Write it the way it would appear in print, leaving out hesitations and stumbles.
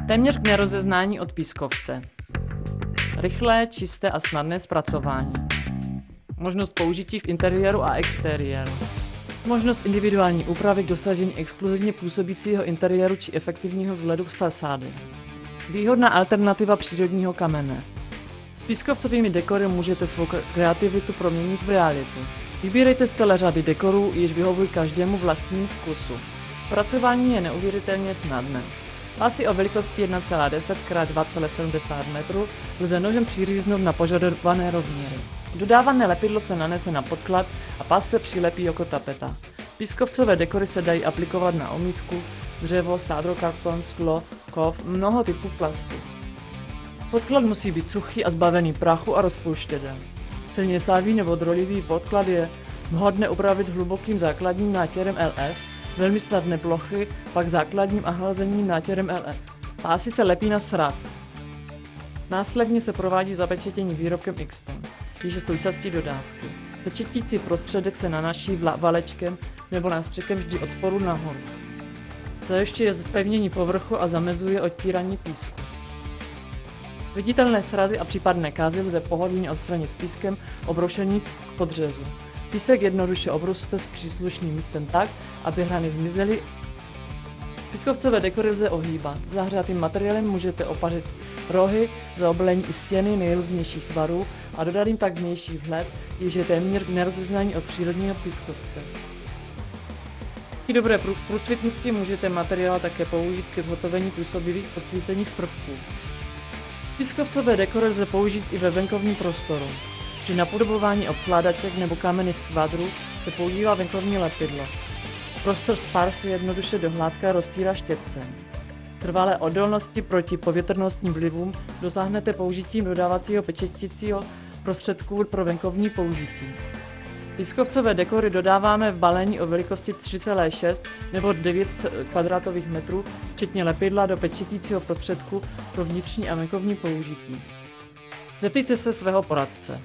Téměř k nerozeznání od pískovce. Rychlé, čisté a snadné zpracování. Možnost použití v interiéru a exteriéru. Možnost individuální úpravy k dosažení exkluzivně působícího interiéru či efektivního vzhledu z fasády. Výhodná alternativa přírodního kamene. S pískovcovými dekory můžete svou kreativitu proměnit v realitu. Vybírejte z celé řady dekorů, jež vyhovují každému vlastnímu vkusu. Zpracování je neuvěřitelně snadné. Pásy o velikosti 1,10 x 2,70 m lze nožem přiříznout na požadované rozměry. Dodávané lepidlo se nanese na podklad a pás se přilepí jako tapeta. Pískovcové dekory se dají aplikovat na omítku, dřevo, sádrokarton, sklo, kov, mnoho typů plastu. Podklad musí být suchý a zbavený prachu a rozpouštědel. Silně sávý nebo drolivý podklad je vhodné upravit hlubokým základním nátěrem LF, velmi snadné plochy pak základním a hlazením nátěrem LF. Pásy se lepí na sraz. Následně se provádí zapečetění výrobkem Xton, jež je součástí dodávky. Pečetící prostředek se nanáší valečkem nebo nástřikem vždy od spodu nahoru. Zajišťuje zpevnění povrchu a zamezuje odtírání písku. Viditelné srazy a případné kázy lze pohodlně odstranit pískem obroušený k podřezu. Písek jednoduše obruste s příslušným místem tak, aby hrany zmizely. Pískovcové dekory lze ohýbat. Zahřátým materiálem můžete opařit rohy, zaoblení i stěny nejrůznějších tvarů a dodat jim tak vnější vhled, jež je téměř k nerozeznání od přírodního pískovce. Díky dobré průsvitnosti můžete materiál také použít ke zhotovení působivých podsvícených prvků. Pískovcové dekory lze použít i ve venkovním prostoru. Při napodobování obkládaček nebo kamenných kvadrů se používá venkovní lepidlo. Prostor z pár se jednoduše do hládka roztírá štětcem. Trvalé odolnosti proti povětrnostním vlivům dosáhnete použitím dodávacího pečetícího prostředků pro venkovní použití. Pískovcové dekory dodáváme v balení o velikosti 3,6 nebo 9 kvadratových metrů, včetně lepidla do pečetícího prostředku pro vnitřní a venkovní použití. Zeptejte se svého poradce.